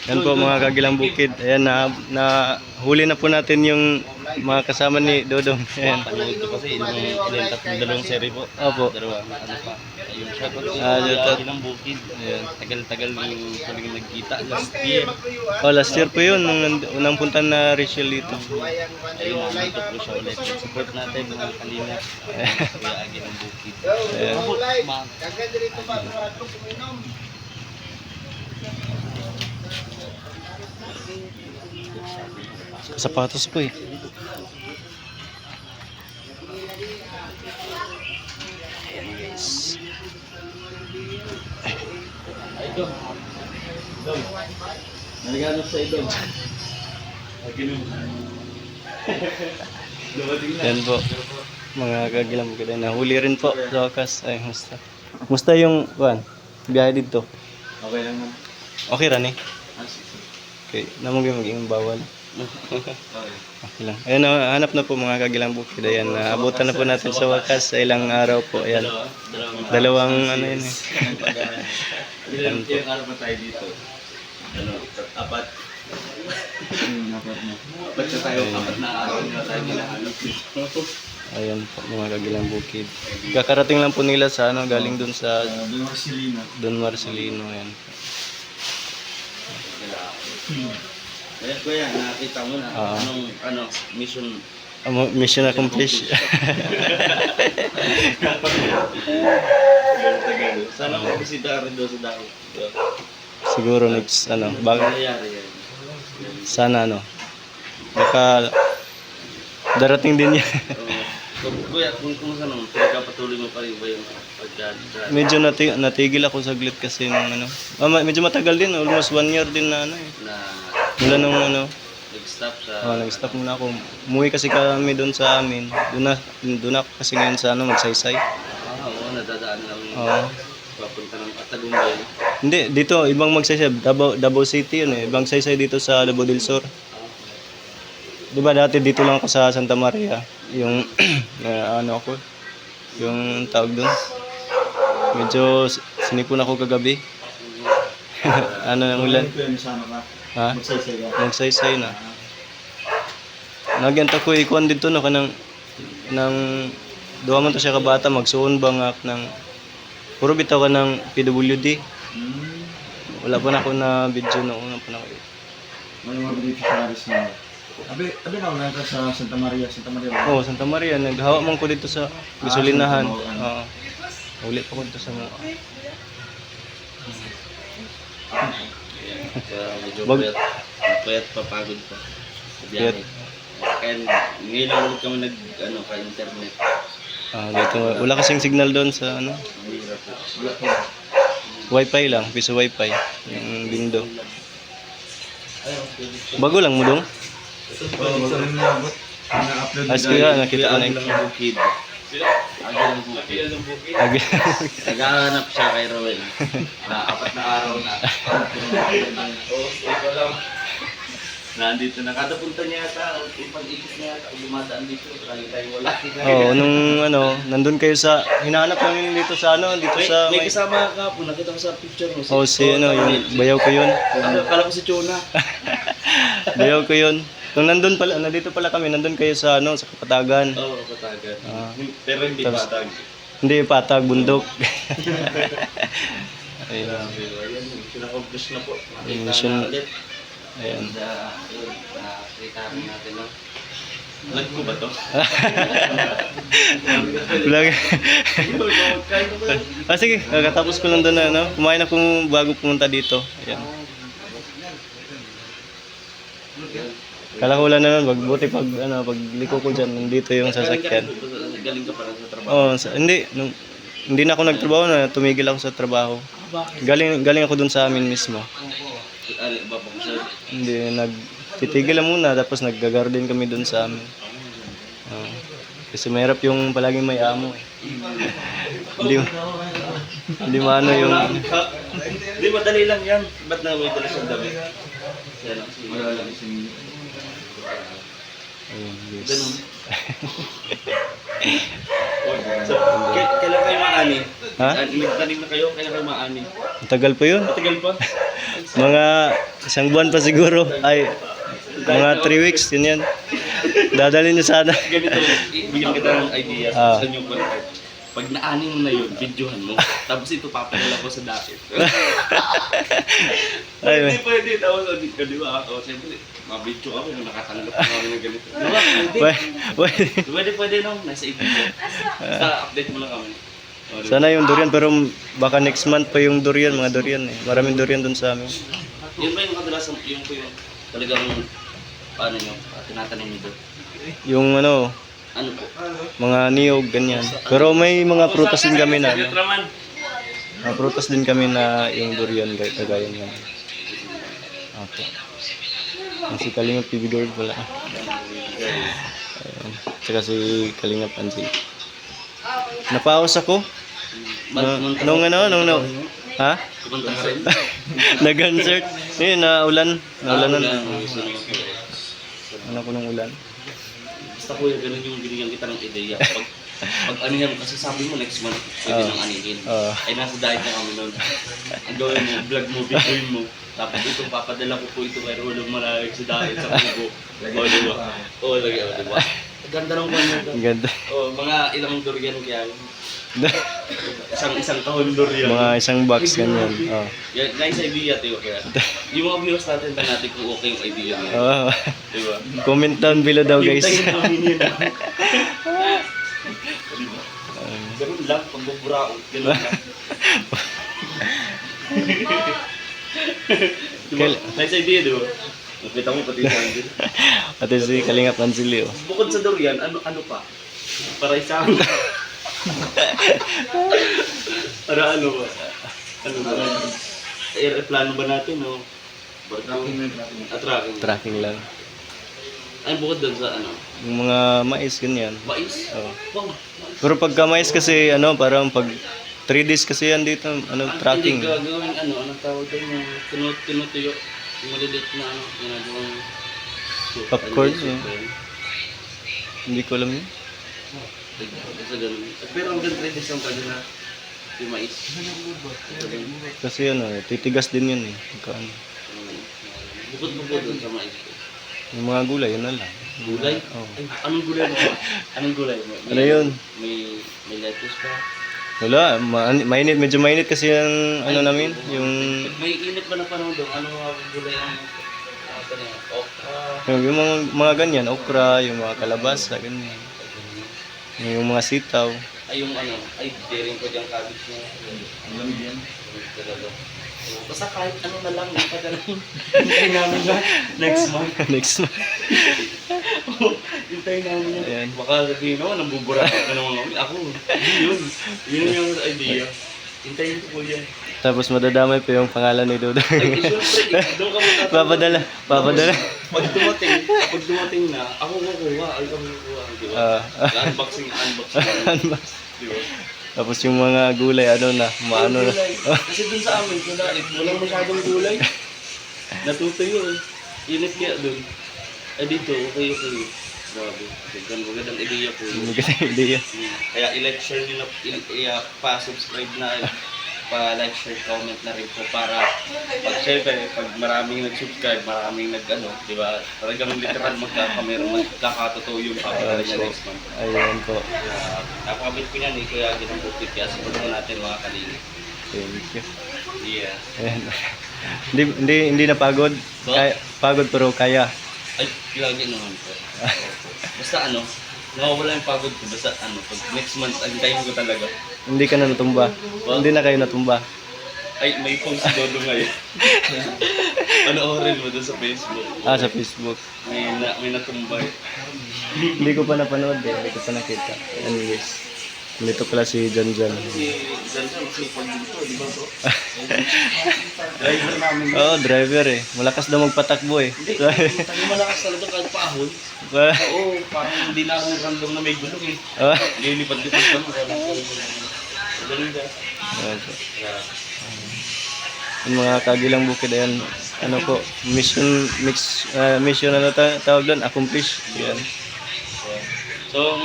Yan po mga kagilang bukid. Ayan na huli na po natin yung mga kasama ni Dodong. Ayan. Panood ko kasi ilang dalawang seri po. Opo. Dalawa. Ano pa? Ayun siya po. Shoutout. Ilang bukid. Ayan. Tagal-tagal yung huling nagkita last year. Oh, last year po yun nung unang punta na Rachel dito. Ayun, nandito po siya ulit. Support natin mga kalina. Kuya Agi ng bukid. Ayan. Opo, ma'am. Sapatos po eh. Naliganap sa idol. Yan po. Mga kagilang bukid. Nahuli rin po sa wakas. Ay, musta. Musta yung biyahe dito? Okay lang naman. Okay ran eh. Okay. Namang maging bawal. Okay. Okay lang. Ayan, hanap na po mga kagilang bukid. Ayan, abutan na po natin sa wakas sa ilang araw po. Ayan. Dalawang ano yun eh. Ilang araw pa tayo dito? Ano, apat. Apat na tayo, apat na araw na tayo hinahanap dito. Ayan po mga kagilang bukid. Kakarating lang po nila sa ano, galing dun sa Don Marcelino. Ayan. Kaya kuya, nakita mo na anong mission. Mission accomplished. Sana ko si Darren doon sa dako. Siguro next ano, bago Nangyayari yan. sana ano. Baka darating din yan. So, kuya, kung naman, pinagpapatuloy mo pa rin ba yung pagdadaan? Medyo natigil ako saglit kasi nung ano. Medyo matagal din, almost 1 year din na ano eh. Na Mula nung ano, nag-stop sa... nag-stop muna ako. Umuwi kasi kami doon sa amin. Doon ako kasi ngayon sa ano, magsaysay. Oo, nadadaan lang Oo. papunta ng Tagumbay. Hindi, dito, ibang magsaysay. Davao City yun eh. Ibang saysay dito sa Davao del Sur. Di ba dati dito lang ako sa Santa Maria. Yung, ano ako, yung tawag doon. Medyo sinipon ako kagabi. Ano ng ulan? Ha? Magsaysay na. Nagyanta ko ikuan dito no kanang duha man to siya ka bata magsuon bangak ng puro bitaw ka ng PWD. Wala pa na ako na video na una pa na ako. Ano mga beneficiaries mo? Abi na wala ka sa Santa Maria. Oh, Santa Maria naghawa man ko dito sa gasolinahan. Oo. Uli pa ko dito sa mga. Kaya medyo payat papagod pa. Sa Payat. biyahe. Kaya ngayon lang ulit kami ka-internet. Dito wala kasing signal doon sa ano. Ang hirap po. Wifi lang, piso wifi yung Bindo. Bago lang mo dong. As kaya nakita ko na yung Bukid. Agi ng bukid. agi. Naghahanap siya kay Roel. Apat na araw na. Nandito na. Kada punta niya yata, pag-ikot niya yata, dumadaan dito. Lagi tayo wala. Oh, nung ano, nandun kayo sa hinahanap namin dito sa ano, dito sa May kasama ka po, nakita ko sa picture mo. Oh, si ano, yung bayaw ko yun. Kala ko si Chona. Bayaw ko yun. Nung nandun pala, nandito pala kami, nandun kayo sa ano, sa Kapatagan. Oo, Kapatagan. Ah. Pero hindi Tapos- patag. Hindi, Patag, bundok. Ayun. Grabe, ayan, kinakomplish na po. Nakita Mission. na ulit. Ayan. And, ayun, nakita rin natin, no? Vlog ko ba to? Vlog. Sige, kakatapos ko lang doon na, ano, kumain ako bago pumunta dito. Ayan. Kala ko wala na nun, buti pag, ano, pag liko ko dyan, nandito yung sasakyan. Galing ka pala sa trabaho. Oo, hindi na ako nagtrabaho na, tumigil ako sa trabaho. Galing ako dun sa amin mismo. Ano ba po siya? Hindi, nagtitigil lang muna, tapos nagga-garden kami dun sa amin. Kasi mahirap yung palaging may amo eh. Hindi maano yung... Hindi, madali lang yan. Ba't na may dala siyang damit? Yan, Wala lang isang Ayun, yes. Ganun. So, kailan kayo maani? Ha? Nagtanim na kayo, kailan kayo maani? Ang tagal pa yun. Matagal pa? Mga isang buwan pa siguro. Ay, mga 3 weeks, yun yan. Dadalhin niyo sana. Ganito, bigyan kita ng idea Ah. sa inyong content. Pag naani mo na yun, videohan mo. Tapos ito papadala ko sa dati. Ay, Hindi pwede. Tapos, di ba? O, siyempre, mabidyo ako kung nakatanggap ko kami ng ganito. Di ba? Pwede. Pwede nung nasa ibigay. Basta update mo lang kami. O, di ba? Sana yung durian, pero baka next month pa yung durian, mga durian eh. Maraming durian dun sa amin. Yun ba yung kadalasan, yung talagang, paano nyo, tinatanim nyo doon? Yung ano, Ano po? mga niyog, ganyan. Pero may mga prutas din kami na, ano, Raman. mga prutas din kami na yung durian, kagaya niyan. Okay. Ang si Kalingap TV Gold pala. Ayun. Tsaka si Kalingap Ansi. Napaos ako. Nung ha? Kumanta ka rin? Nag-concert. Yun, naulan. Naulanan. Ulan. Ano ko ng ulan? Basta kuya, ganun yung binigyan kita ng ideya. Pag ano yan, kasi sabi mo next month, pwede nang anihin. Ay nasa diet na kami noon. Ang gawin mo, vlog mo, videoin mo. Tapos itong papadala ko po ito kay Rolong Malalig sa diet sa Kubo. O, diba? O, lagi ako, diba? Ganda ng kanya. Ang ganda. O, mga ilang durian kaya. Isang tahon durian. Mga isang box ganyan. Oh. Yan, nice idea, tiyo kaya. Yung mga viewers natin, tingnan natin kung okay yung idea niya. Oh. Diba? Comment down below daw guys. Hintayin namin yun. Diba? Ganun lang, pagbuburaot. Ganun lang. Diba? Nice idea, diba? Nakita mo pati sa akin. Ate si Kalingap Ansili oh. Bukod sa durian, ano pa? Para isang... Para ano ba? Ano ba? Plano ba natin, no? Tracking. Tracking lang. Ay, bukod doon sa ano? Yung mga mais ganyan. Mais? Oh. Wow. Pero pagka mais kasi ano, parang pag 3 days kasi yan dito, ano, tracking. Hindi gagawin ano, anong tawag doon yung tinutuyo. Yung maliliit na ano, ginagawang soup. Popcorn, Ano yung soup yeah. ba yun? Hindi ko alam yun. Basta ganun. Pero hanggang 3 days lang pwede na yung mais. Kasi ano, titigas din yun eh. Pagka, ano. Bukod doon sa mais. Yung mga gulay, yun na lang. Gulay? Oh. Ay, anong gulay mo? Anong gulay mo? Ano yun? May lettuce pa? Wala, mainit, medyo mainit kasi yung ano namin, yung May init ba na panahon doon? Ano mga gulay ang okra? yung mga ganyan, okra, yung mga kalabasa, ganyan. Yung mga sitaw. Ay, yung ano, ay, daring ko diyang cabbage niya. Alam mo yan? Basta kahit ano na lang, may padala. Hintayin namin lang. Next month. Next month. Hintayin namin yan. Ayan. Baka sabihin naman, nambubura ka naman kami. Ako, hindi yun. Yun yung idea. Hintayin ko po yan. Tapos madadamay pa yung pangalan ni Dodong. Ay, syempre, doon ka magtatanong. Papadala. Pag dumating na, ako kukuha. Ay, kami kukuha. Di ba? Unboxing. Unbox. Di ba? Tapos yung mga gulay, ano na, maano na. Gulay. Kasi dun sa amin, walang masyadong gulay. Natutuyo eh. Init kaya dun. Ay dito, okay. Grabe. Magandang ideya po yun. Magandang idea. Kaya i-like, share nyo na, pa-subscribe na, pa-like, share, comment na rin po para syempre, pag maraming nag-subscribe, maraming nag-ano, di ba? Talagang literal magkakatotoo yung papadala niya next month. Ayun po. Napakabit ko niyan eh, kaya ginambutit kaya support mo natin mga kalingit. Thank you. Yeah. Ayan. Hindi na pagod. Pagod pero kaya. Ay, lagi naman po. Basta ano, nawawala yung pagod ko. Basta ano, pag next month, antayin ko talaga. Hindi ka na natumba. Hindi na kayo natumba. Ay, may post dodo ngayon. Panoorin mo doon sa Facebook. Sa Facebook. May natumbay. Hindi ko pa napanood eh. Hindi ko pa nakita. Anyways. Dito pala si John. Si Jansan, sipag dito, di ba to? Driver namin. Oo, driver eh. Malakas daw magpatakbo eh. Hindi, tayo malakas talaga kahit paahon. Oo, parang hindi na ako random na may gulong eh. Lilipad-lipad kami. Ganun ka. Okay. Yeah. Yung mga kagilang bukid, ayan, ano po, mission ano tawag doon, accomplish. Yan. So,